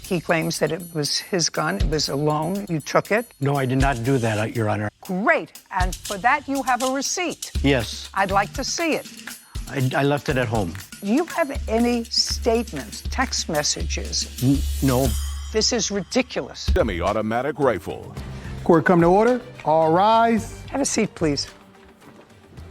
He claims that it was his gun, it was a loan, you took it. No, I did not do that, Your Honor. Great, and for that you have a receipt. Yes. I'd like to see it. I left it at home. Do you have any statements, text messages? No. This is ridiculous. Semi-automatic rifle. Court come to order. All rise. Have a seat, please.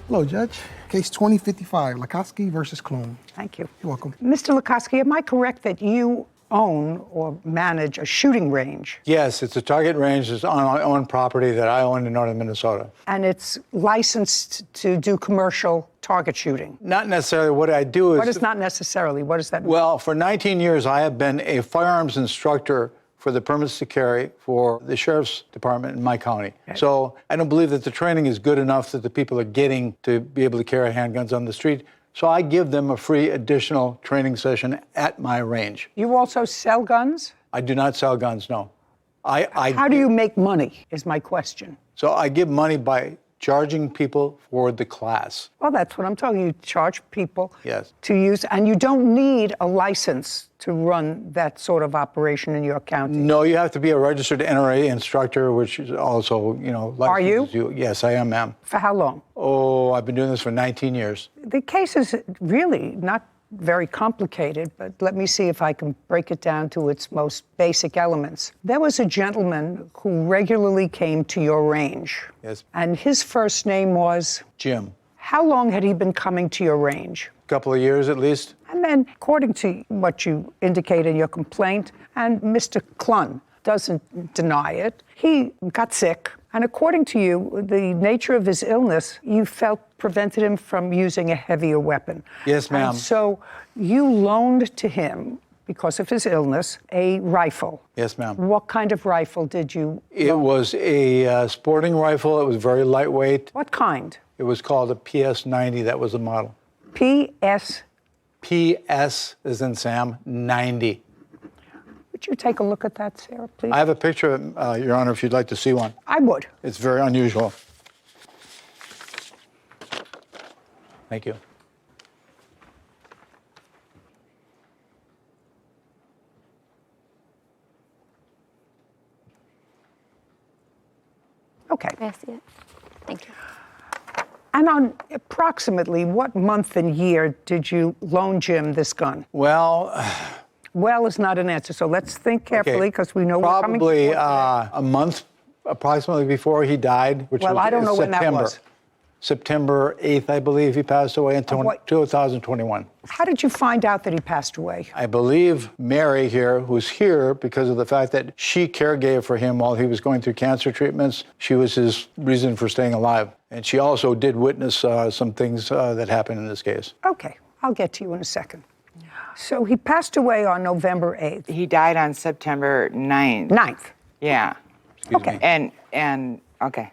Hello, Judge. Case 2055, Lukoski versus Clune. Thank you. You're welcome. Mr. Lukoski, am I correct that you own or manage a shooting range? Yes, it's a target range. It's on my own property that I own in northern Minnesota. And it's licensed to do commercial target shooting? Not necessarily. What I do is... What is not necessarily? What does that mean? Well, for 19 years, I have been a firearms instructor for the permits to carry for the sheriff's department in my county. Okay. So I don't believe that the training is good enough that the people are getting to be able to carry handguns on the street. So I give them a free additional training session at my range. You also sell guns? I do not sell guns, no. How do you make money, is my question. So I give money by charging people for the class. Well, that's what I'm talking. You charge people Yes. to use, and you don't need a license to run that sort of operation in your county. No, you have to be a registered NRA instructor, which is also, Are you? Yes, I am, ma'am. For how long? Oh, I've been doing this for 19 years. The case is really not very complicated, but let me see if I can break it down to its most basic elements. There was a gentleman who regularly came to your range. Yes. And his first name was? Jim. How long had he been coming to your range? A couple of years at least. And then, according to what you indicate in your complaint, and Mr. Clun doesn't deny it, he got sick. And according to you, the nature of his illness, you felt prevented him from using a heavier weapon. Yes, ma'am. And so you loaned to him, because of his illness, a rifle. Yes, ma'am. What kind of rifle did you It loan? was a sporting rifle. It was very lightweight. What kind? It was called a PS-90. That was the model. PS? PS as in Sam, 90. Would you take a look at that, Sarah, please? I have a picture of it, Your Honor, if you'd like to see one. I would. It's very unusual. Thank you. Okay. I see it. Thank you. And on approximately what month and year did you loan Jim this gun? Well... Well is not an answer, so let's think carefully, because we know we're coming probably to a month approximately before he died, which Well, was I don't know when September. that was. September 8th, I believe, he passed away in 2021. How did you find out that he passed away? I believe Mary here, who's here because of the fact that she caregave for him while he was going through cancer treatments. She was his reason for staying alive. And she also did witness some things that happened in this case. Okay, I'll get to you in a second. So he passed away on November 8th. He died on September 9th. 9th. Yeah. Okay. And okay.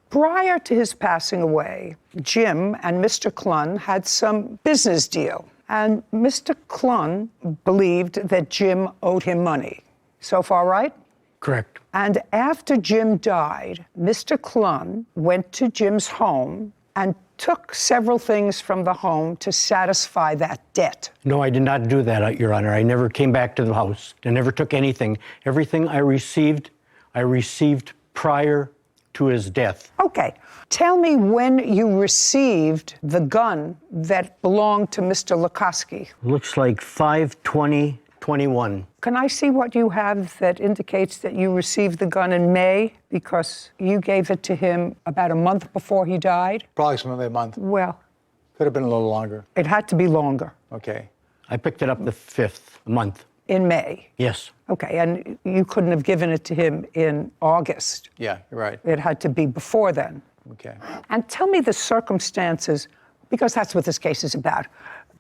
Prior to his passing away, Jim and Mr. Clun had some business deal. And Mr. Clun believed that Jim owed him money. So far, right? Correct. And after Jim died, Mr. Clun went to Jim's home and took several things from the home to satisfy that debt. No, I did not do that, Your Honor. I never came back to the house. I never took anything. Everything I received prior to his death. Okay. Tell me when you received the gun that belonged to Mr. Lukoski. Looks like 5/20/21. Can I see what you have that indicates that you received the gun in May? Because you gave it to him about a month before he died? Approximately a month. Well, Could have been a little longer. it had to be longer. Okay. I picked it up the 5th month. In May? Yes. Okay, and you couldn't have given it to him in August. Yeah, you're right. It had to be before then. Okay. And tell me the circumstances, because that's what this case is about.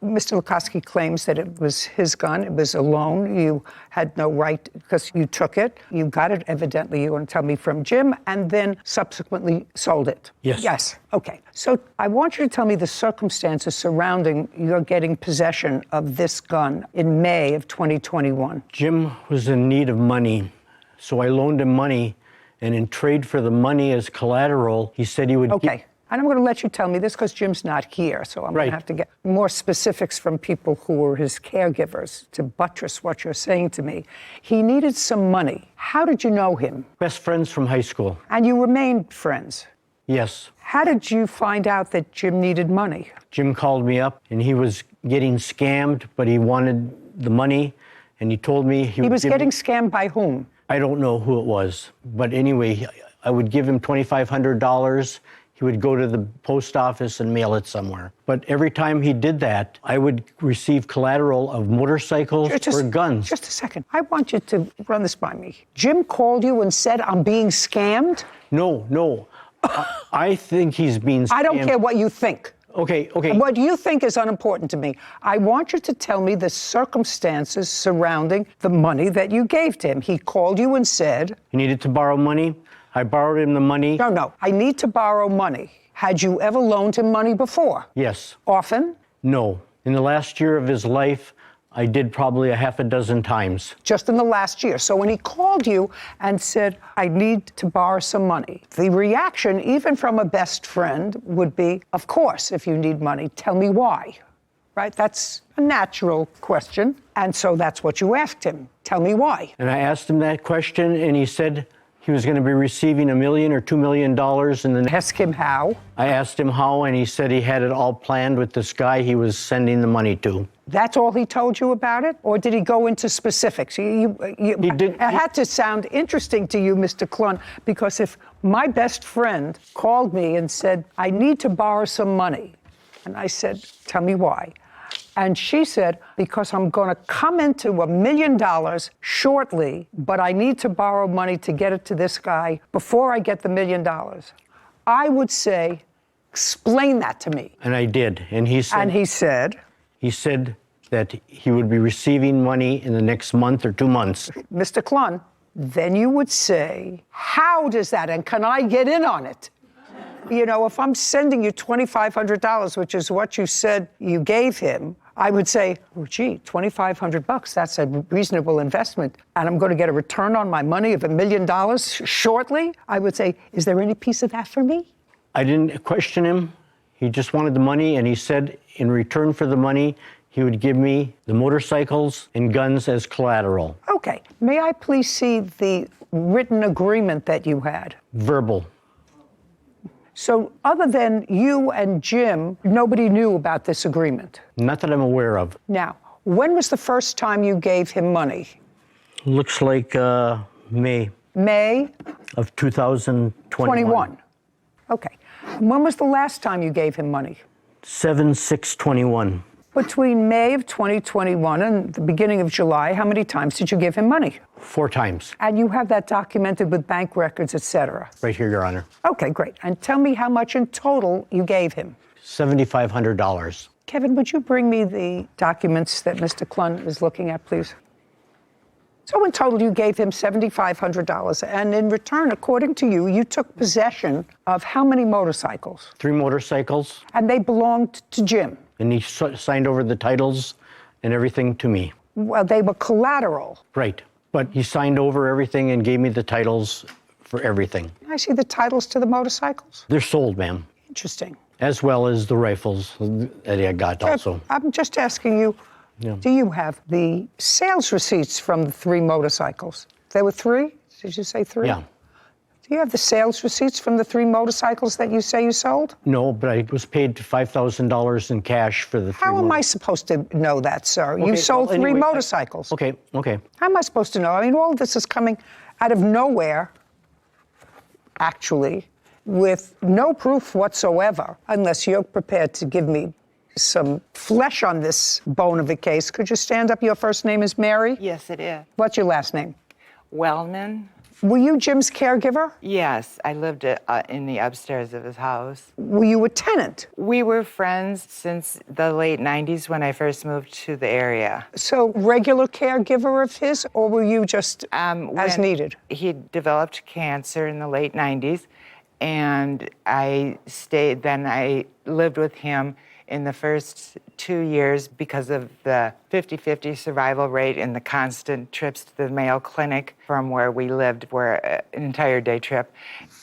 Mr. Lukoski claims that it was his gun, it was a loan, you had no right, because you took it, you got it evidently, you want to tell me, from Jim, and then subsequently sold it. Yes. Yes, okay. So I want you to tell me the circumstances surrounding your getting possession of this gun in May of 2021. Jim was in need of money, so I loaned him money, and in trade for the money as collateral, he said he would... Okay. And I'm going to let you tell me this because Jim's not here, so I'm going to have to get more specifics from people who were his caregivers to buttress what you're saying to me. He needed some money. How did you know him? Best friends from high school. And you remained friends? Yes. How did you find out that Jim needed money? Jim called me up, and he was getting scammed, but he wanted the money, and he told me He was getting scammed by whom? I don't know who it was, but anyway, I would give him $2,500. He would go to the post office and mail it somewhere. But every time he did that, I would receive collateral of motorcycles or guns. Just a second. I want you to run this by me. Jim called you and said, I'm being scammed? No. I think he's being scammed. I don't care what you think. Okay. What you think is unimportant to me. I want you to tell me the circumstances surrounding the money that you gave to him. He called you and said... He needed to borrow money. I borrowed him the money. No. I need to borrow money. Had you ever loaned him money before? Yes. Often? No. In the last year of his life, I did probably a half a dozen times. Just in the last year. So when he called you and said, I need to borrow some money, the reaction, even from a best friend, would be, of course, if you need money, tell me why. Right? That's a natural question. And so that's what you asked him. Tell me why. And I asked him that question, and he said he was going to be receiving $1 million or $2 million in the... Ask him how. I asked him how, and he said he had it all planned with this guy he was sending the money to. That's all he told you about it? Or did he go into specifics? He did. It had to sound interesting to you, Mr. Clun, because if my best friend called me and said, I need to borrow some money, and I said, tell me why. And she said, because I'm going to come into $1 million shortly, but I need to borrow money to get it to this guy before I get the $1 million. I would say, explain that to me. And I did. And he said... He said that he would be receiving money in the next month or 2 months. Mr. Clun, then you would say, how does that, and can I get in on it? You know, if I'm sending you $2,500, which is what you said you gave him, I would say, oh, gee, $2,500, that's a reasonable investment, and I'm going to get a return on my money of $1 million shortly. I would say, is there any piece of that for me? I didn't question him. He just wanted the money, and he said in return for the money, he would give me the motorcycles and guns as collateral. Okay. May I please see the written agreement that you had? Verbal. So other than you and Jim, nobody knew about this agreement? Not that I'm aware of. Now, when was the first time you gave him money? Looks like May. May? Of 2021. 21. Okay. When was the last time you gave him money? 7/6/21. Between May of 2021 and the beginning of July, how many times did you give him money? 4 times. And you have that documented with bank records, et cetera? Right here, Your Honor. Okay, great. And tell me how much in total you gave him. $7,500. Kevin, would you bring me the documents that Mr. Clun is looking at, please? So in total, you gave him $7,500. And in return, according to you, you took possession of how many motorcycles? 3 motorcycles. And they belonged to Jim? And he signed over the titles and everything to me. Well, they were collateral. Right. But he signed over everything and gave me the titles for everything. Can I see the titles to the motorcycles? They're sold, ma'am. Interesting. As well as the rifles that I got also. I'm just asking you, do you have the sales receipts from the 3 motorcycles? There were 3? Did you say 3? Yeah. Do you have the sales receipts from the 3 motorcycles that you say you sold? No, but I was paid $5,000 in cash for the 3 How am I supposed to know that, sir? You sold 3 motorcycles. Okay. How am I supposed to know? I mean, all of this is coming out of nowhere, actually, with no proof whatsoever, unless you're prepared to give me some flesh on this bone of a case. Could you stand up? Your first name is Mary? Yes, it is. What's your last name? Wellman? Were you Jim's caregiver? Yes, I lived in the upstairs of his house. Were you a tenant? We were friends since the late 90s when I first moved to the area. So regular caregiver of his, or were you just as needed? He developed cancer in the late 90s, and I lived with him in the first 2 years because of the 50-50 survival rate and the constant trips to the Mayo Clinic from where we lived were an entire day trip.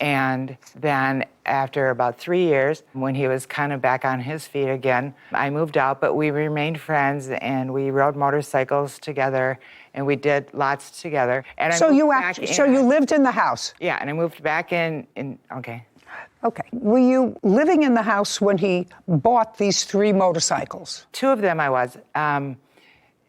And then after about 3 years, when he was kind of back on his feet again, I moved out, but we remained friends and we rode motorcycles together and we did lots together. And I So moved you back so you in. lived in the house? Yeah, and I moved back in okay. Okay. Were you living in the house when he bought these 3 motorcycles? 2 of them I was.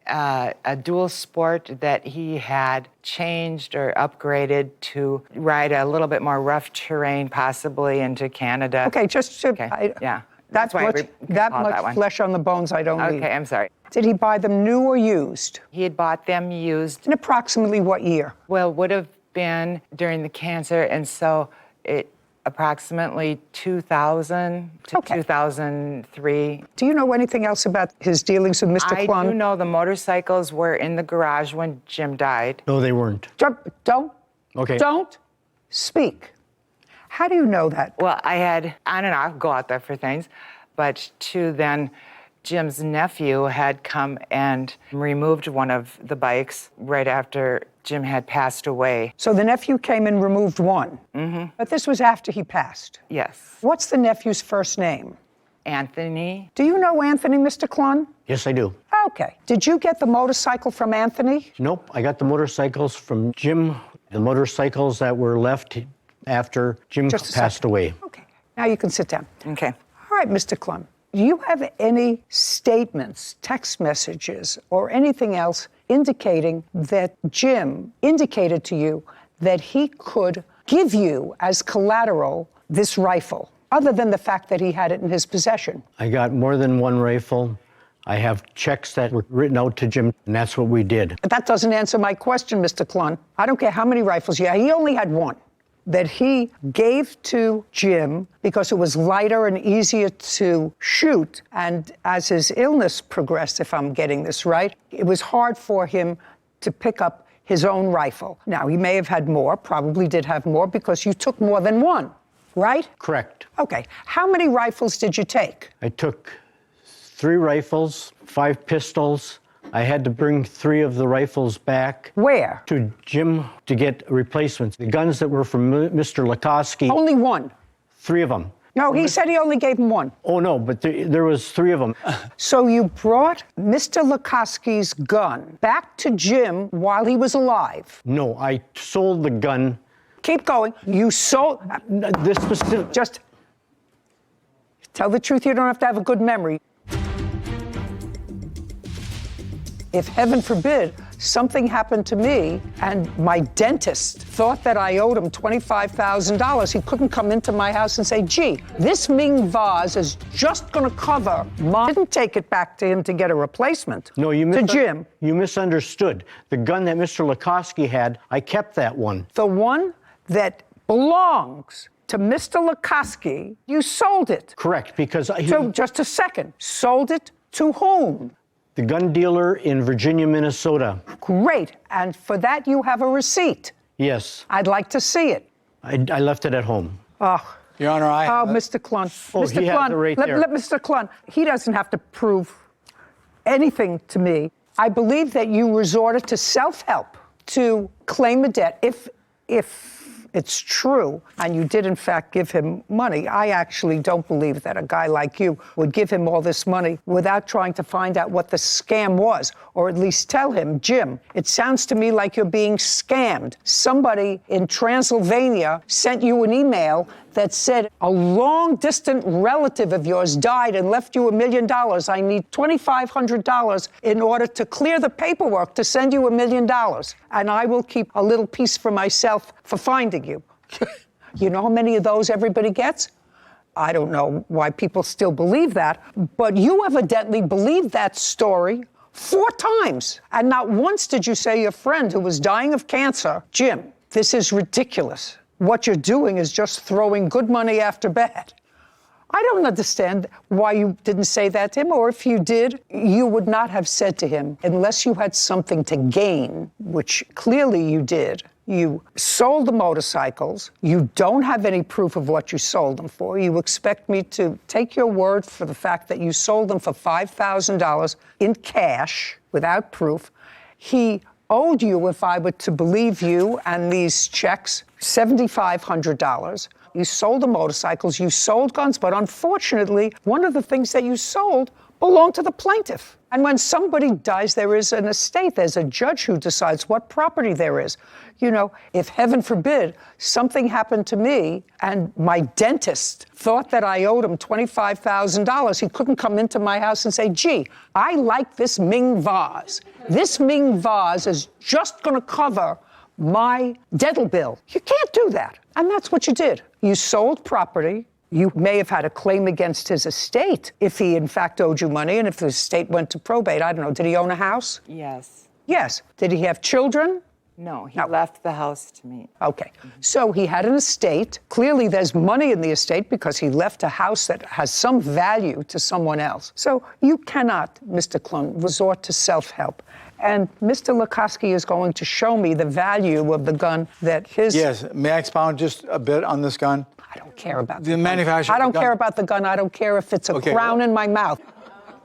A dual sport that he had changed or upgraded to ride a little bit more rough terrain, possibly into Canada. Okay, just to... Okay, yeah. That's why I much, that recalled much that one. flesh on the bones I don't need. Okay, I'm sorry. Did he buy them new or used? He had bought them used. In approximately what year? Well, would have been during the cancer, and so it approximately 2000 to Okay. 2003. Do you know anything else about his dealings with Mr. I Klun? do know the motorcycles were in the garage when Jim died. No, they weren't. Don't. Okay. Don't speak. How do you know that? Well, I had on and off go out there for things, but then Jim's nephew had come and removed one of the bikes right after Jim had passed away. So the nephew came and removed one. Mm-hmm. But this was after he passed. Yes. What's the nephew's first name? Anthony. Do you know Anthony, Mr. Klun? Yes, I do. Okay. Did you get the motorcycle from Anthony? Nope, I got the motorcycles from Jim, the motorcycles that were left after Jim Just a passed second. away. Okay. Now you can sit down. Okay. All right, Mr. Klun. Do you have any statements, text messages, or anything else indicating that Jim indicated to you that he could give you as collateral this rifle, other than the fact that he had it in his possession? I got more than one rifle. I have checks that were written out to Jim, and that's what we did. But that doesn't answer my question, Mr. Klun. I don't care how many rifles you had. He only had one that he gave to Jim because it was lighter and easier to shoot. And as his illness progressed, if I'm getting this right, it was hard for him to pick up his own rifle. Now, he may have had more, probably did have more, because you took more than one, right? Correct. Okay. How many rifles did you take? I took 3 rifles, 5 pistols. I had to bring 3 of the rifles back. Where? To Jim to get replacements. The guns that were from Mr. Lukoski, Only one. 3 of them. No, he said he only gave him one. Oh, no, but there was 3 of them. So you brought Mr. Lukoski's gun back to Jim while he was alive. No, I sold the gun. Keep going. You sold... This specific... Just tell the truth. You don't have to have a good memory. If, heaven forbid, something happened to me and my dentist thought that I owed him $25,000, he couldn't come into my house and say, gee, this Ming vase is just going to cover my... Didn't take it back to him to get a replacement. No, to Jim. You misunderstood. The gun that Mr. Lukoski had, I kept that one. The one that belongs to Mr. Lukoski, you sold it. Correct, because he... So, just a second. Sold it to whom? The gun dealer in Virginia, Minnesota. Great. And for that, you have a receipt. Yes. I'd like to see it. I left it at home. Oh, Your Honor, I have Mr. Klun. Oh, Mr. he has Klun, it right there. let Mr. Klun, he doesn't have to prove anything to me. I believe that you resorted to self-help to claim a debt. If it's true, and you did in fact give him money, I actually don't believe that a guy like you would give him all this money without trying to find out what the scam was, or at least tell him, Jim, it sounds to me like you're being scammed. Somebody in Transylvania sent you an email that said a long-distant relative of yours died and left you $1 million. I need $2,500 in order to clear the paperwork to send you $1 million. And I will keep a little piece for myself for finding you. You know how many of those everybody gets? I don't know why people still believe that, but you evidently believed that story 4 times. And not once did you say your friend who was dying of cancer, Jim, this is ridiculous. What you're doing is just throwing good money after bad. I don't understand why you didn't say that to him, or if you did, you would not have said to him, unless you had something to gain, which clearly you did, You sold the motorcycles. You don't have any proof of what you sold them for. You expect me to take your word for the fact that you sold them for $5,000 in cash without proof. He owed you, if I were to believe you and these checks, $7,500. You sold the motorcycles, you sold guns, but unfortunately, one of the things that you sold belonged to the plaintiff. And when somebody dies, there is an estate. There's a judge who decides what property there is. You know, if heaven forbid something happened to me and my dentist thought that I owed him $25,000, he couldn't come into my house and say, gee, I like this Ming vase. This Ming vase is just going to cover my dental bill. You can't do that. And that's what you did. You sold property. You may have had a claim against his estate if he, in fact, owed you money, and if the estate went to probate. I don't know. Did he own a house? Yes. Yes. Did he have children? No, he left the house to me. Okay. So he had an estate. Clearly, there's money in the estate because he left a house that has some value to someone else. So you cannot, Mr. Klun, resort to self-help. And Mr. Lukoski is going to show me the value of the gun that his... Yes. May I expound just a bit on this gun? I don't care about The manufacturer. I don't care about the gun. I don't care if it's a crown in my mouth.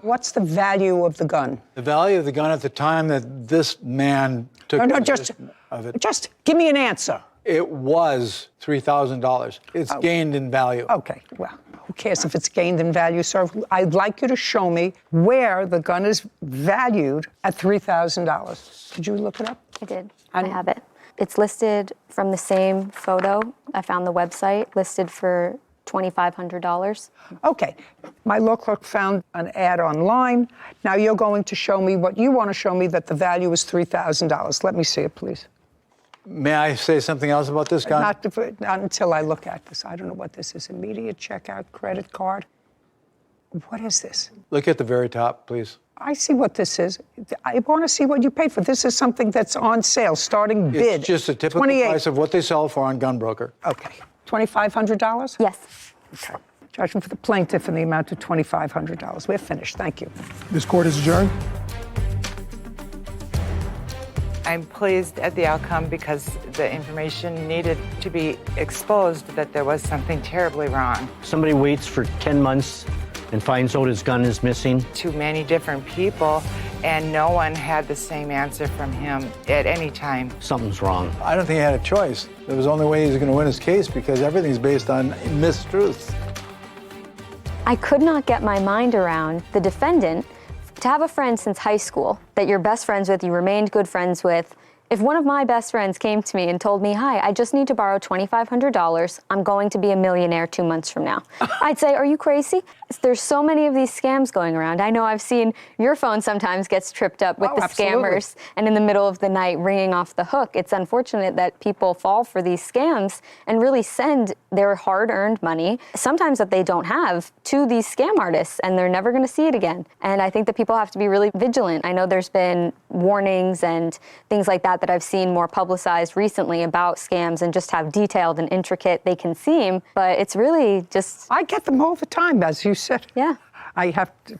What's the value of the gun? The value of the gun at the time that this man took possession of it. Just give me an answer. It was $3,000. It's gained in value. Okay, well, who cares if it's gained in value, sir? I'd like you to show me where the gun is valued at $3,000. Did you look it up? I did. I have it. It's listed from the same photo. I found the website listed for $2,500. Okay. My law clerk found an ad online. Now you're going to show me what you want to show me, that the value is $3,000. Let me see it, please. May I say something else about this gun? Not until I look at this. I don't know what this is. Immediate checkout credit card. What is this? Look at the very top, please. I see what this is. I want to see what you paid for. This is something that's on sale, starting bid. It's just a typical price of what they sell for on Gunbroker. Okay. $2,500? Yes. Okay. Judgment for the plaintiff in the amount of $2,500. We're finished. Thank you. This court is adjourned. I'm pleased at the outcome because the information needed to be exposed that there was something terribly wrong. Somebody waits for 10 months and finds out his gun is missing. To many different people, and no one had the same answer from him at any time. Something's wrong. I don't think he had a choice. There was the only way he was going to win his case because everything's based on mistruths. I could not get my mind around the defendant. To have a friend since high school that you're best friends with, you remained good friends with. If one of my best friends came to me and told me, hi, I just need to borrow $2,500, I'm going to be a millionaire 2 months from now, I'd say, are you crazy? There's so many of these scams going around. I know I've seen your phone sometimes gets tripped up with the scammers and in the middle of the night ringing off the hook. It's unfortunate that people fall for these scams and really send their hard-earned money, sometimes that they don't have, to these scam artists, and they're never going to see it again. And I think that people have to be really vigilant. I know there's been warnings and things like that I've seen more publicized recently about scams and just how detailed and intricate they can seem, but it's really just... I get them all the time, as you said. Yeah. I have to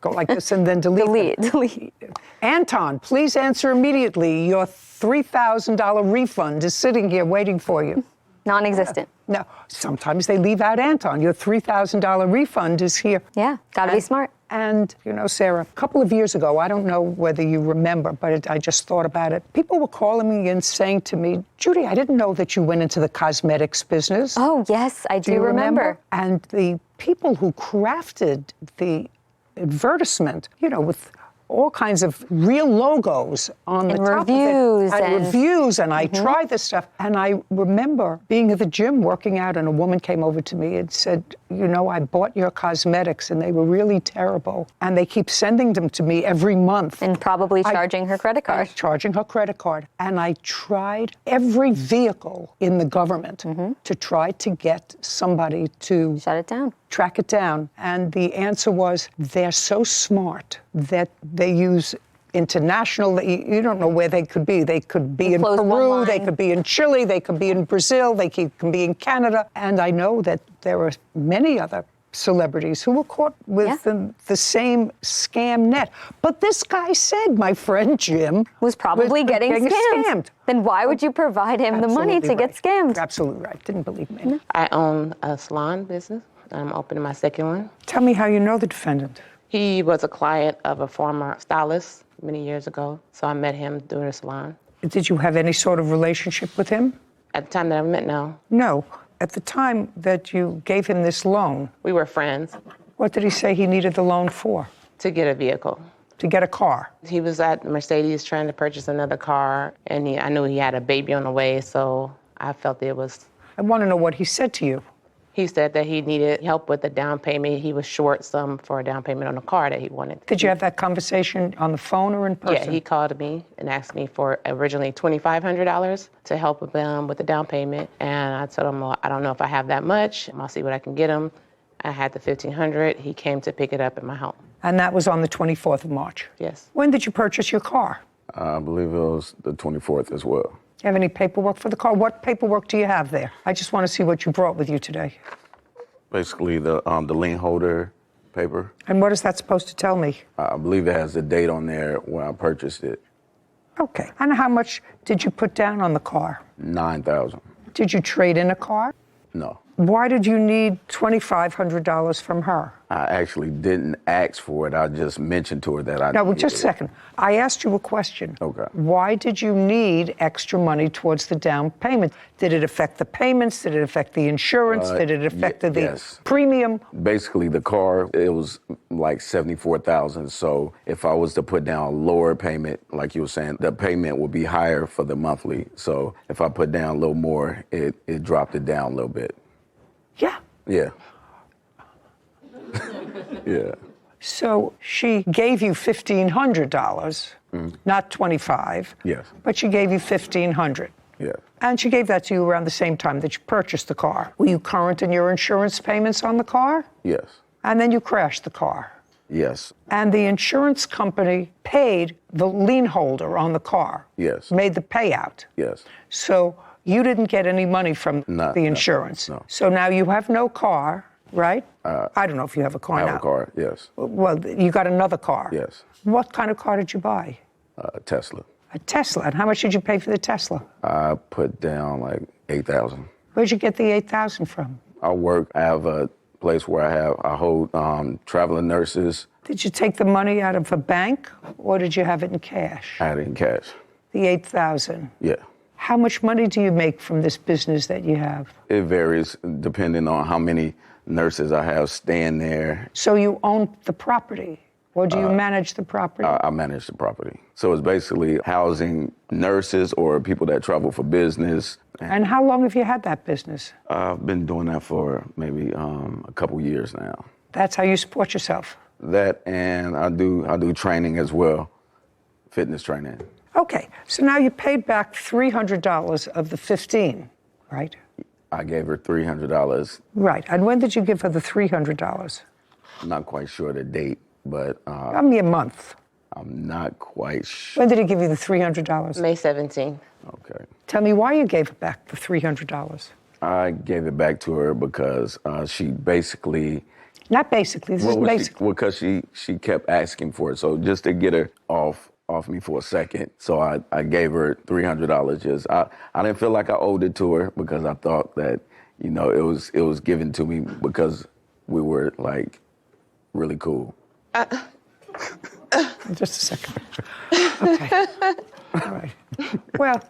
go like this and then delete them. Delete. Anton, please answer immediately. Your $3,000 refund is sitting here waiting for you. Non-existent. No, sometimes they leave out Anton. Your $3,000 refund is here. Yeah, gotta be smart. And, you know, Sarah, a couple of years ago, I don't know whether you remember, but I just thought about it. People were calling me and saying to me, Judy, I didn't know that you went into the cosmetics business. Oh, yes, I do remember. And the people who crafted the advertisement, you know, with all kinds of real logos on the top reviews of it. And reviews, and I tried this stuff. And I remember being at the gym working out, and a woman came over to me and said, you know, I bought your cosmetics, and they were really terrible. And they keep sending them to me every month. And probably charging her credit card. Charging her credit card. And I tried every vehicle in the government to try to get somebody to... shut it down. Track it down. And the answer was, they're so smart that they use international, you don't know where they could be. They could be in Peru, they could be in Chile, they could be in Brazil, they can be in Canada. And I know that there are many other celebrities who were caught with the same scam net. But this guy said, my friend Jim was probably getting scammed. Then why would you provide him the money to get scammed? Absolutely right. Didn't believe me. I own a salon business. I'm opening my second one. Tell me how you know the defendant. He was a client of a former stylist many years ago, so I met him through the salon. Did you have any sort of relationship with him? At the time that I met, no. No. At the time that you gave him this loan, We were friends. what did he say he needed the loan for? To get a vehicle. To get a car? He was at Mercedes trying to purchase another car, and I knew he had a baby on the way, so I felt it was... I want to know what he said to you. He said that he needed help with the down payment. He was short some for a down payment on a car that he wanted. Did you have that conversation on the phone or in person? Yeah, he called me and asked me for originally $2,500 to help him with the down payment. And I told him, well, I don't know if I have that much. I'll see what I can get him. I had the $1,500. He came to pick it up at my home. And that was on the 24th of March? Yes. When did you purchase your car? I believe it was the 24th as well. You have any paperwork for the car? What paperwork do you have there? I just want to see what you brought with you today. Basically, the lien holder paper. And what is that supposed to tell me? I believe it has the date on there when I purchased it. Okay. And how much did you put down on the car? $9,000. Did you trade in a car? No. Why did you need $2,500 from her? I actually didn't ask for it. I just mentioned to her that I No, well, needed just a it. second. I asked you a question. Okay. Why did you need extra money towards the down payment? Did it affect the payments? Did it affect the insurance? Did it affect the yes. premium? Basically, the car, it was like $74,000. So if I was to put down a lower payment, like you were saying, the payment would be higher for the monthly. So if I put down a little more, it dropped it down a little bit. Yeah. Yeah. Yeah. So she gave you $1,500, not $25. Yes. But she gave you $1,500. Yes. And she gave that to you around the same time that you purchased the car. Were you current in your insurance payments on the car? Yes. And then you crashed the car. Yes. And the insurance company paid the lien holder on the car. Yes. Made the payout. Yes. So you didn't get any money from the insurance. No. So now you have no car, right? I don't know if you have a car I now. have a car, yes. Well, you got another car. Yes. What kind of car did you buy? Tesla. A Tesla. And how much did you pay for the Tesla? I put down like $8,000. Where'd you get the $8,000 from? I work. I have a place where I hold traveling nurses. Did you take the money out of a bank or did you have it in cash? I had it in cash. The $8,000. Yeah. How much money do you make from this business that you have? It varies depending on how many nurses I have staying there. So you own the property, or do you manage the property? I manage the property. So it's basically housing nurses or people that travel for business. And how long have you had that business? I've been doing that for maybe a couple years now. That's how you support yourself? That, and I do training as well, fitness training. Okay, so now you paid back $300 of the $15, right? I gave her $300. Right, and when did you give her the $300? I'm not quite sure the date, but Tell me a month. I'm not quite sure. When did he give you the $300? May 17th. Okay. Tell me why you gave back the $300. I gave it back to her because she basically... Not basically, this is basically. Because she kept asking for it. So just to get her off me for a second. So I gave her $300. Just I didn't feel like I owed it to her because I thought that, you know, it was given to me because we were like really cool. Just a second. Okay. All right. Well,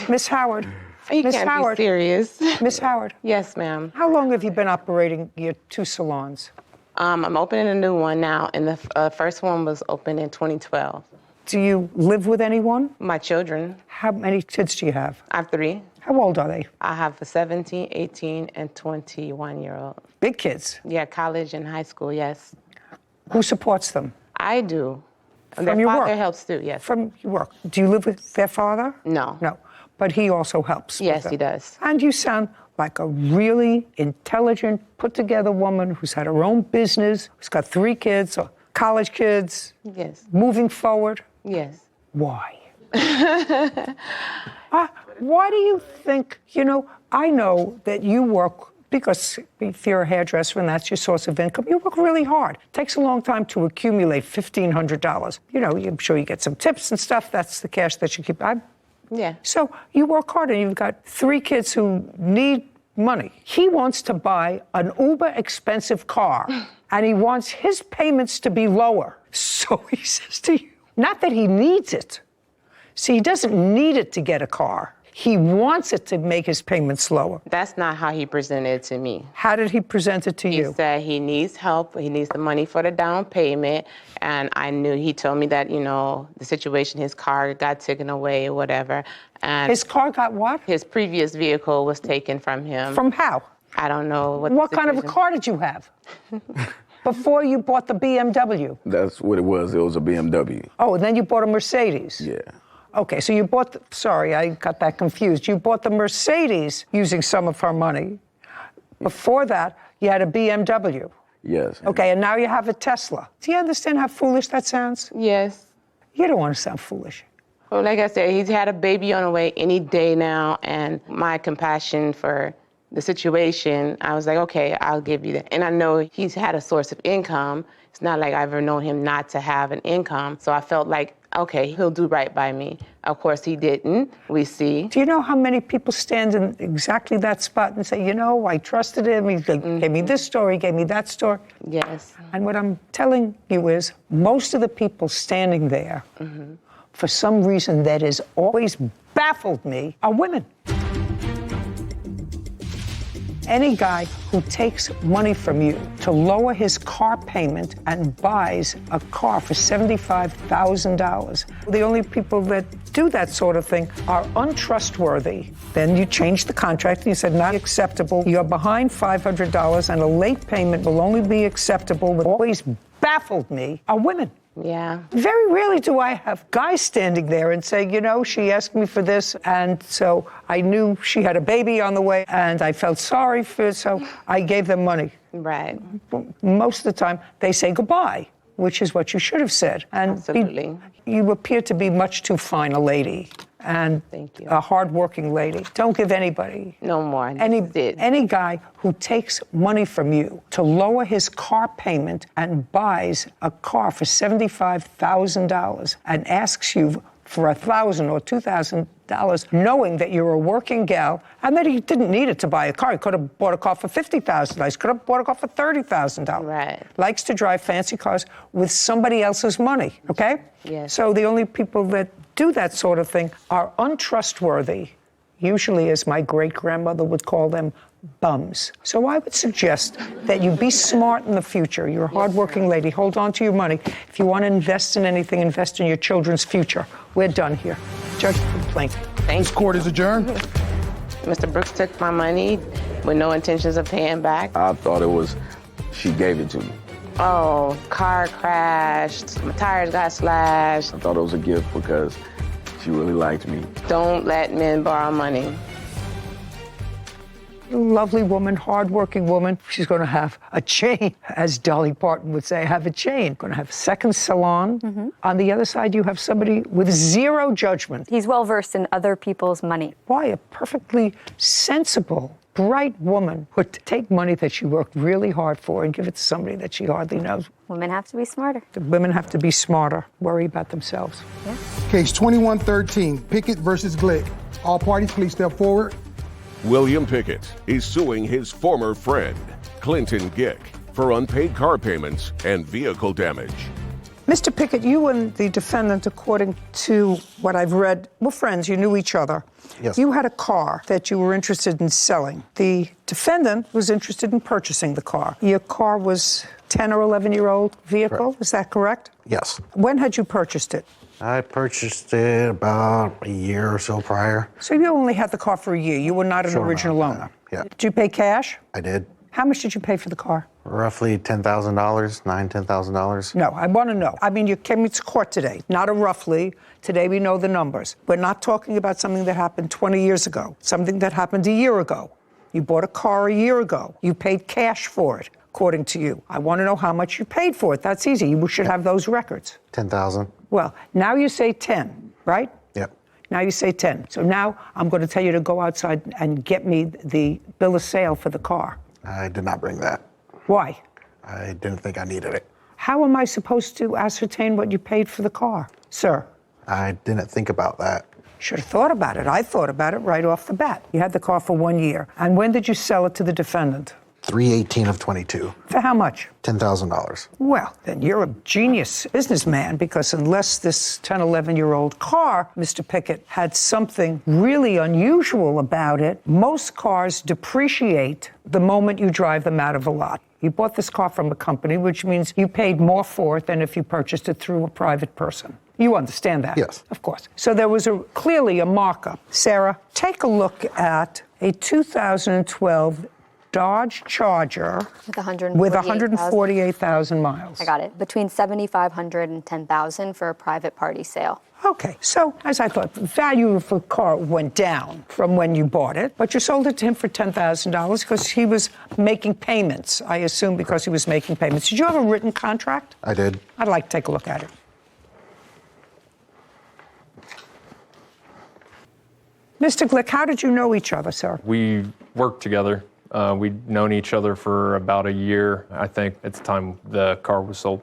Miss Howard. You Miss can't Howard. be serious. Miss Howard. Yes, ma'am. How long have you been operating your two salons? I'm opening a new one now, and the first one was opened in 2012. Do you live with anyone? My children, How many kids do you have? I have 3. How old are they? I have a 17, 18, and 21-year-old. Big kids. Yeah, college and high school, yes. Who supports them? I do. From Their your father work? helps too, yes. From your work. Do you live with their father? No. No. But he also helps. with Yes, them. he does. And you sound like a really intelligent, put-together woman who's had her own business, who's got 3 kids, college kids, Yes. moving forward. Yes. Why? Why do you think, you know, I know that you work because if you're a hairdresser and that's your source of income, you work really hard. It takes a long time to accumulate $1,500. You know, I'm sure you get some tips and stuff. That's the cash that you keep. Yeah. So you work hard, and you've got 3 kids who need money. He wants to buy an uber expensive car, and he wants his payments to be lower. So he says to you, not that he needs it. See, he doesn't need it to get a car. He wants it to make his payments lower. That's not how he presented it to me. How did he present it to you? He said he needs help, he needs the money for the down payment, and I knew, he told me that, you know, the situation, his car got taken away or whatever. And His car got what? his previous vehicle was taken from him. From how? I don't know what. What kind of a car did you have? Before you bought the BMW? That's what it was. It was a BMW. Oh, and then you bought a Mercedes? Yeah. Okay, so you bought, sorry, I got that confused. You bought the Mercedes using some of her money. Before that, you had a BMW. Yes. Okay, and now you have a Tesla. Do you understand how foolish that sounds? Yes. You don't want to sound foolish. Well, like I said, he's had a baby on the way any day now, and my compassion for the situation, I was like, okay, I'll give you that. And I know he's had a source of income. It's not like I've ever known him not to have an income. So I felt like, okay, he'll do right by me. Of course, he didn't. We see. Do you know how many people stand in exactly that spot and say, you know, I trusted him. He gave me this story, gave me that story. Yes. And what I'm telling you is most of the people standing there, for some reason that has always baffled me, are women. Any guy who takes money from you to lower his car payment and buys a car for $75,000, the only people that do that sort of thing are untrustworthy. Then you change the contract and you said, not acceptable. You're behind $500 and a late payment will only be acceptable. What always baffled me are women. Yeah. Very rarely do I have guys standing there and say, you know, she asked me for this, and so I knew she had a baby on the way, and I felt sorry for it, so I gave them money. Right. Most of the time, they say goodbye, which is what you should have said. And Absolutely. You appear to be much too fine a lady. And Thank you. a hardworking lady. Don't give anybody. No more. Any guy who takes money from you to lower his car payment and buys a car for $75,000 and asks you for $1,000 or $2,000, knowing that you're a working gal and that he didn't need it to buy a car. He could have bought a car for $50,000. He could have bought a car for $30,000. Right. Likes to drive fancy cars with somebody else's money, okay? Yes. So the only people that do that sort of thing are untrustworthy, usually, as my great-grandmother would call them, bums. So I would suggest that you be smart in the future. You're a hardworking lady. Hold on to your money. If you want to invest in anything, invest in your children's future. We're done here. Judge, complaint. This court is adjourned. Mr. Brooks took my money with no intentions of paying back. I thought it was, she gave it to me. Oh, car crashed, my tires got slashed. I thought it was a gift because she really liked me. Don't let men borrow money. Lovely woman, hardworking woman. She's going to have a chain, as Dolly Parton would say, have a chain. Going to have a second salon. On the other side, you have somebody with zero judgment. He's well-versed in other people's money. Why a perfectly sensible, bright woman would take money that she worked really hard for and give it to somebody that she hardly knows. Women have to be smarter. The women have to be smarter, worry about themselves. Yeah. Case 2113, Pickett versus Glick. All parties, please step forward. William Pickett is suing his former friend, Clinton Gick, for unpaid car payments and vehicle damage. Mr. Pickett, you and the defendant, according to what I've read, were friends. You knew each other. Yes. You had a car that you were interested in selling. The defendant was interested in purchasing the car. Your car was 10 or 11-year-old vehicle, Correct. is that correct? Yes. When had you purchased it? I purchased it about a year or so prior. So you only had the car for a year. You were not an Sure original enough, owner. yeah. Did you pay cash? I did. How much did you pay for the car? Roughly $10,000, $10,000. No, I want to know. I mean, you came to court today, not a roughly. Today we know the numbers. We're not talking about something that happened 20 years ago, something that happened a year ago. You bought a car a year ago. You paid cash for it, according to you. I want to know how much you paid for it. That's easy. You should have those records. 10,000. Well, now you say 10, right? Yep. Now you say 10. So now I'm going to tell you to go outside and get me the bill of sale for the car. I did not bring that. Why? I didn't think I needed it. How am I supposed to ascertain what you paid for the car, sir? I didn't think about that. Should have thought about it. I thought about it right off the bat. You had the car for 1 year. And when did you sell it to the defendant? 3/18 of 22. For how much? $10,000. Well, then you're a genius businessman, because unless this 10, 11-year-old car, Mr. Pickett, had something really unusual about it, most cars depreciate the moment you drive them out of a lot. You bought this car from a company, which means you paid more for it than if you purchased it through a private person. You understand that? Yes. Of course. So there was clearly a markup. Sarah, take a look at a 2012 Dodge Charger with 148,000 miles. I got it. Between 7,500 and 10,000 for a private party sale. Okay, so as I thought, the value of the car went down from when you bought it, but you sold it to him for $10,000 because he was making payments, I assume because he was making payments. Did you have a written contract? I did. I'd like to take a look at it. Mr. Glick, how did you know each other, sir? We worked together. We'd known each other for about a year, I think, at the time the car was sold.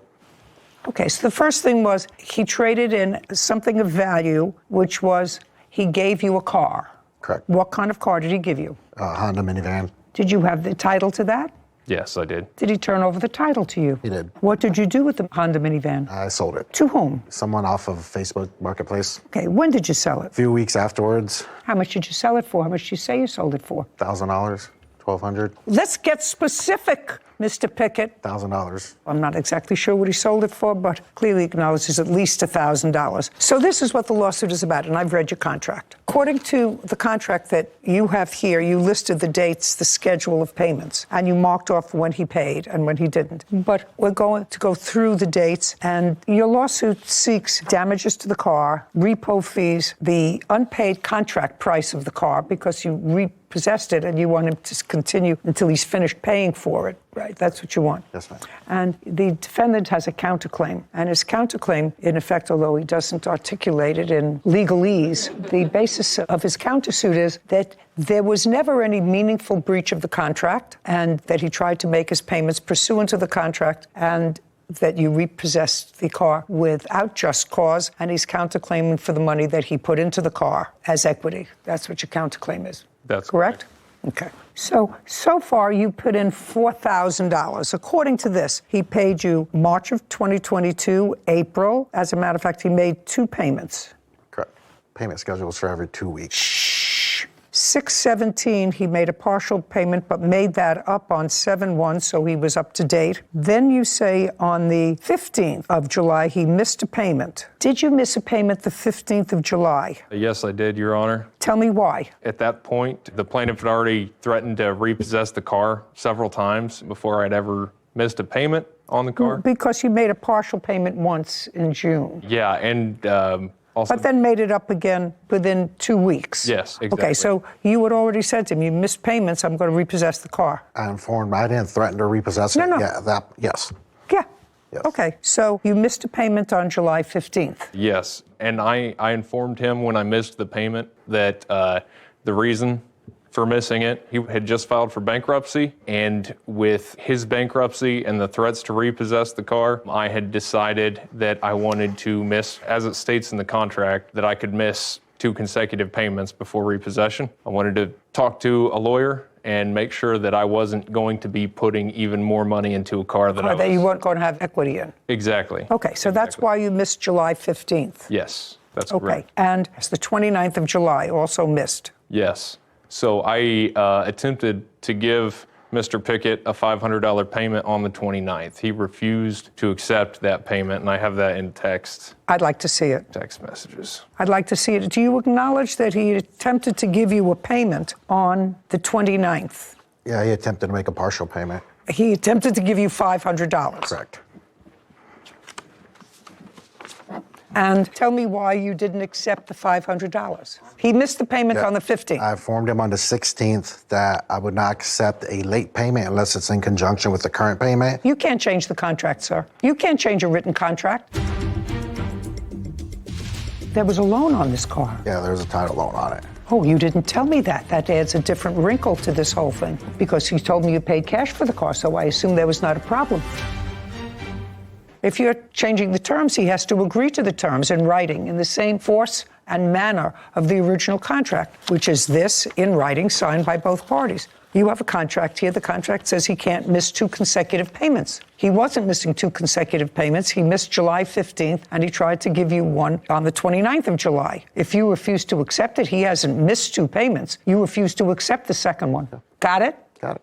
Okay, so the first thing was he traded in something of value, which was he gave you a car. Correct. What kind of car did he give you? A Honda minivan. Did you have the title to that? Yes, I did. Did he turn over the title to you? He did. What did you do with the Honda minivan? I sold it. To whom? Someone off of Facebook Marketplace. Okay, when did you sell it? A few weeks afterwards, How much did you sell it for? How much did you say you sold it for? $1,000, $1,200, Let's get specific, Mr. Pickett. $1,000. I'm not exactly sure what he sold it for, but clearly acknowledges at least $1,000. So this is what the lawsuit is about, and I've read your contract. According to the contract that you have here, you listed the dates, the schedule of payments, and you marked off when he paid and when he didn't. But we're going to go through the dates, and your lawsuit seeks damages to the car, repo fees, the unpaid contract price of the car because you repossessed it and you want him to continue until he's finished paying for it. Right, that's what you want. Yes, ma'am. And the defendant has a counterclaim. And his counterclaim, in effect, although he doesn't articulate it in legalese, the basis of his countersuit is that there was never any meaningful breach of the contract and that he tried to make his payments pursuant to the contract and that you repossessed the car without just cause, and he's counterclaiming for the money that he put into the car as equity. That's what your counterclaim is. That's correct? Okay. So far, you put in $4,000. According to this, he paid you March of 2022, April. As a matter of fact, he made 2 payments. Correct. Payment schedules for every 2 weeks. 6/17, he made a partial payment, but made that up on 7/1, so he was up to date. Then you say on the 15th of July, he missed a payment. Did you miss a payment the 15th of July? Yes, I did, Your Honor. Tell me why. At that point, the plaintiff had already threatened to repossess the car several times before I'd ever missed a payment on the car. Because you made a partial payment once in June. Yeah, and also... But then made it up again within 2 weeks. Yes, exactly. Okay, so you had already said to him, you missed payments, I'm going to repossess the car. I informed, I didn't threaten to repossess it. No. Yeah, yes. Yeah. Yes. Okay, so you missed a payment on July 15th. Yes, and I informed him when I missed the payment that the reason for missing it, he had just filed for bankruptcy, and with his bankruptcy and the threats to repossess the car, I had decided that I wanted to miss, as it states in the contract, that I could miss 2 consecutive payments before repossession. I wanted to talk to a lawyer and make sure that I wasn't going to be putting even more money into a car that you weren't going to have equity in. Exactly. Okay, so that's why you missed July 15th. Yes, that's Okay, correct. and it's the 29th of July also missed. Yes. So I attempted to give Mr. Pickett a $500 payment on the 29th. He refused to accept that payment, and I have that in text. I'd like to see it. Text messages. I'd like to see it. Do you acknowledge that he attempted to give you a payment on the 29th? Yeah, he attempted to make a partial payment. He attempted to give you $500. Correct. And tell me why you didn't accept the $500. He missed the payment on the 15th. I informed him on the 16th that I would not accept a late payment unless it's in conjunction with the current payment. You can't change the contract, sir. You can't change a written contract. there was a loan on this car. Yeah, there's a title loan on it. Oh, you didn't tell me that. That adds a different wrinkle to this whole thing, because he told me you paid cash for the car, so I assume there was not a problem. If you're changing the terms, he has to agree to the terms in writing in the same force and manner of the original contract, which is this in writing signed by both parties. You have a contract here. The contract says he can't miss 2 consecutive payments. He wasn't missing 2 consecutive payments. He missed July 15th, and he tried to give you one on the 29th of July. If you refuse to accept it, he hasn't missed 2 payments. You refuse to accept the second one. Got it? Got it.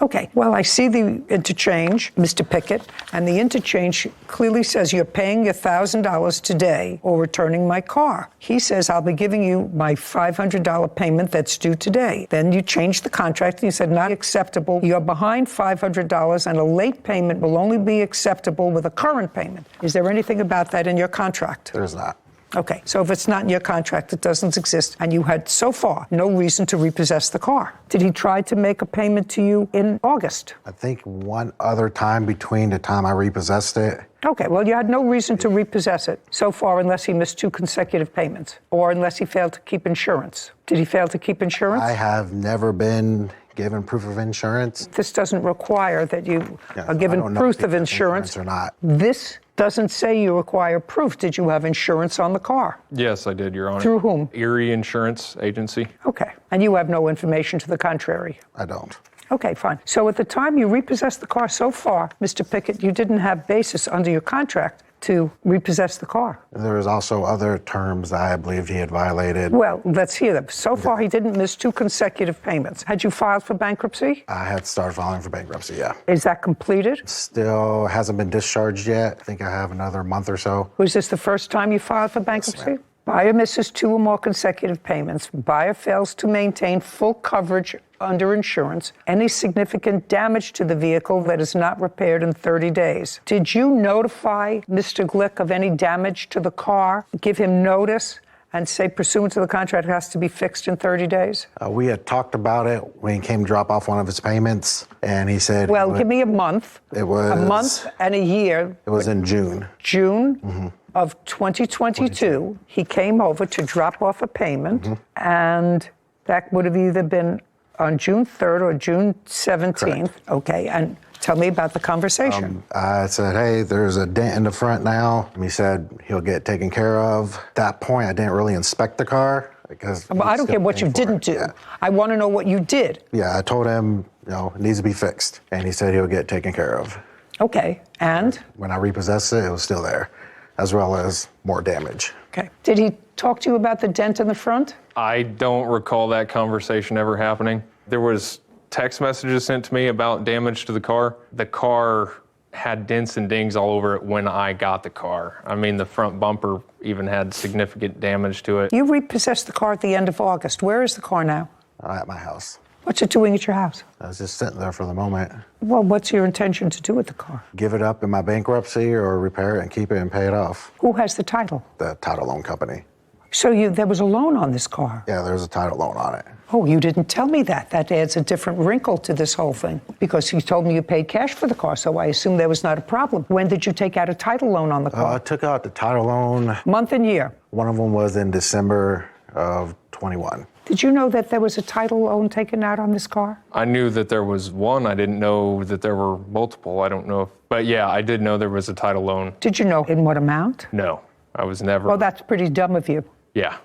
Okay, well, I see the interchange, Mr. Pickett, and the interchange clearly says you're paying $1,000 today or returning my car. He says, I'll be giving you my $500 payment that's due today. Then you changed the contract and you said, not acceptable. You're behind $500 and a late payment will only be acceptable with a current payment. Is there anything about that in your contract? There's not. Okay, so if it's not in your contract, it doesn't exist, and you had so far no reason to repossess the car. Did he try to make a payment to you in August? I think one other time between the time I repossessed it. Okay, well, you had no reason to repossess it so far unless he missed 2 consecutive payments or unless he failed to keep insurance. Did he fail to keep insurance? I have never been given proof of insurance. This doesn't require that you are I given don't know proof if of it's insurance. or not. This doesn't say you require proof. Did you have insurance on the car? Yes, I did, Your Honor. Through whom? Erie Insurance Agency. Okay, and you have no information to the contrary? I don't. Okay, fine. So at the time you repossessed the car so far, Mr. Pickett, you didn't have basis under your contract to repossess the car. There was also other terms that I believed he had violated. Well, let's hear them. So far, he didn't miss 2 consecutive payments. Had you filed for bankruptcy? I had started filing for bankruptcy, yeah. Is that completed? Still hasn't been discharged yet. I think I have another month or so. Was this the first time you filed for bankruptcy? Yes, Buyer misses 2 or more consecutive payments. Buyer fails to maintain full coverage under insurance. Any significant damage to the vehicle that is not repaired in 30 days. Did you notify Mr. Glick of any damage to the car? Give him notice and say, pursuant to the contract, it has to be fixed in 30 days? We had talked about it when he came to drop off one of his payments, and he said... Well, give me a month. It was... A month and a year. It was in June. June of 2022, he came over to drop off a payment, and that would have either been on June 3rd or June 17th. Correct. Okay, and tell me about the conversation. I said, hey, there's a dent in the front now. And he said he'll get taken care of. At that point, I didn't really inspect the car. Because well, I don't care what you didn't do. Yeah. I want to know what you did. Yeah, I told him, it needs to be fixed. And he said he'll get taken care of. Okay, and? When I repossessed it, it was still there, as well as more damage. Okay. Did he talk to you about the dent in the front? I don't recall that conversation ever happening. There was text messages sent to me about damage to the car. The car had dents and dings all over it when I got the car. I mean, the front bumper even had significant damage to it. You repossessed the car at the end of August. Where is the car now? At my house. What's it doing at your house? I was just sitting there for the moment. Well, what's your intention to do with the car? Give it up in my bankruptcy or repair it and keep it and pay it off. Who has the title? The title loan company. So there was a loan on this car? Yeah, there's a title loan on it. Oh, you didn't tell me that. That adds a different wrinkle to this whole thing, because you told me you paid cash for the car, so I assume there was not a problem. When did you take out a title loan on the car? I took out the title loan. Month and year? One of them was in December of 21. Did you know that there was a title loan taken out on this car? I knew that there was one. I didn't know that there were multiple. I don't know. But yeah, I did know there was a title loan. Did you know in what amount? No, I was never. Well, that's pretty dumb of you. Yeah,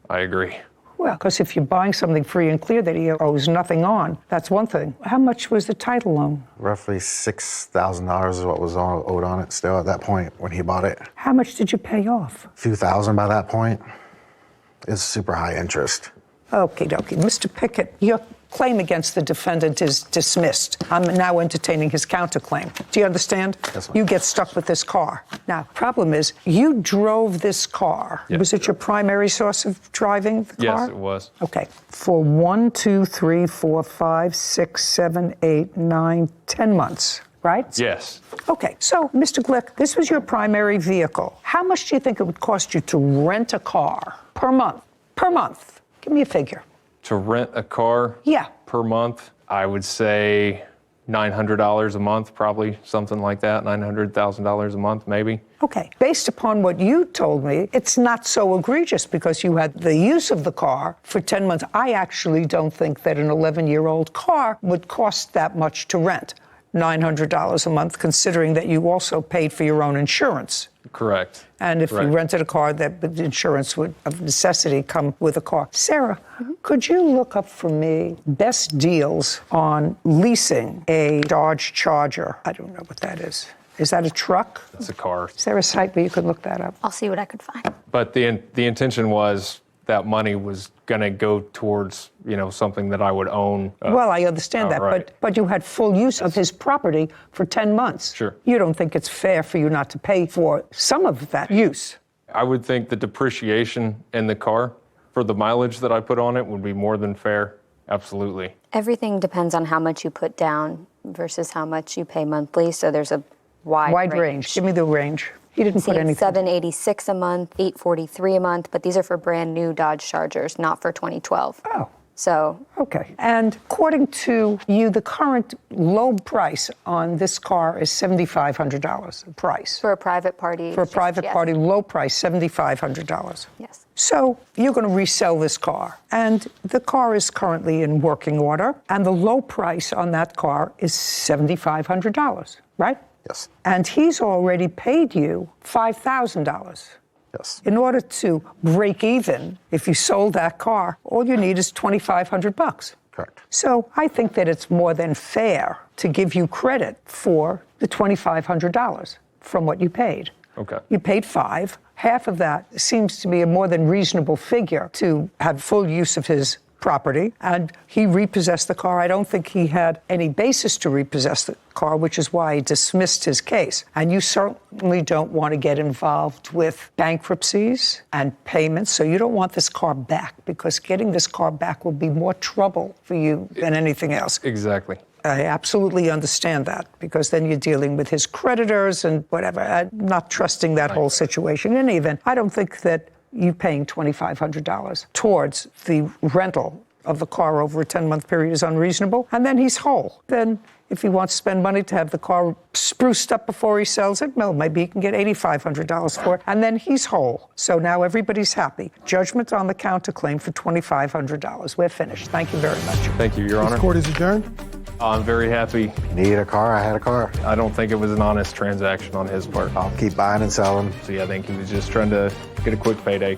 I agree. Well, because if you're buying something free and clear that he owes nothing on, that's one thing. How much was the title loan? Roughly $6,000 is what was owed on it still at that point when he bought it. How much did you pay off? A few thousand by that point. It's super high interest. Okie dokie. Mr. Pickett, your claim against the defendant is dismissed. I'm now entertaining his counterclaim. Do you understand? Yes, ma'am. You get stuck with this car. Now, problem is, you drove this car. Yes. Was it your primary source of driving the car? Yes, it was. Okay. For 1, 2, 3, 4, 5, 6, 7, 8, 9, 10 months, right? Yes. Okay, so, Mr. Glick, this was your primary vehicle. How much do you think it would cost you to rent a car per month? Per month. Give me a figure. To rent a car Yeah. per month, I would say $900 a month, probably something like that, $900,000 a month, maybe. Okay. Based upon what you told me, it's not so egregious because you had the use of the car for 10 months. I actually don't think that an 11-year-old car would cost that much to rent, $900 a month, considering that you also paid for your own insurance. Correct. And if Correct. you rented a car, that the insurance would, of necessity, come with a car. Sarah, could you look up for me best deals on leasing a Dodge Charger? I don't know what that is. Is that a truck? It's a car. Is there a site where you could look that up? I'll see what I could find. But the intention was that money was going to go towards, something that I would own. Well, I understand that, right. but you had full use of his property for 10 months. Sure. You don't think it's fair for you not to pay for some of that use? I would think the depreciation in the car for the mileage that I put on it would be more than fair. Absolutely. Everything depends on how much you put down versus how much you pay monthly, so there's a wide range. Give me the range. He didn't put anything. $786 a month, $843 a month, but these are for brand new Dodge Chargers, not for 2012. Oh. So. Okay. And according to you, the current low price on this car is $7,500. The price. For a private party. For a private party, low price, $7,500. Yes. So you're going to resell this car. And the car is currently in working order. And the low price on that car is $7,500, right? Yes. And he's already paid you $5,000. Yes. In order to break even, if you sold that car, all you need is $2,500. Correct. So I think that it's more than fair to give you credit for the $2,500 from what you paid. Okay. You paid $5,000. Half of that seems to be a more than reasonable figure to have full use of his property, and he repossessed the car. I don't think he had any basis to repossess the car, which is why he dismissed his case. And you certainly don't want to get involved with bankruptcies and payments, so you don't want this car back, because getting this car back will be more trouble for you than anything else. Exactly. I absolutely understand that, because then you're dealing with his creditors and whatever. I'm not trusting that whole situation. In any event, I don't think that you paying $2,500 towards the rental of the car over a 10-month period is unreasonable, and then he's whole. Then if he wants to spend money to have the car spruced up before he sells it, well, maybe he can get $8,500 for it, and then he's whole. So now everybody's happy. Judgment on the counterclaim for $2,500. We're finished. Thank you very much. Thank you, Your Honor. This court is adjourned. I'm very happy. Need a car? I had a car. I don't think it was an honest transaction on his part. I'll keep buying and selling. So yeah, I think he was just trying to get a quick payday.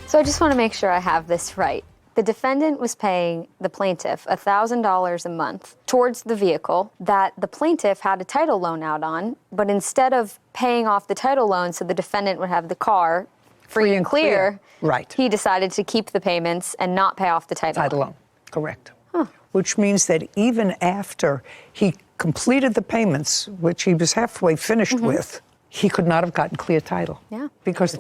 So I just want to make sure I have this right. The defendant was paying the plaintiff $1,000 a month towards the vehicle that the plaintiff had a title loan out on, but instead of paying off the title loan so the defendant would have the car free and clear, right, he decided to keep the payments and not pay off the title loan. Correct. Which means that even after he completed the payments, which he was halfway finished with, he could not have gotten clear title. Yeah. Because the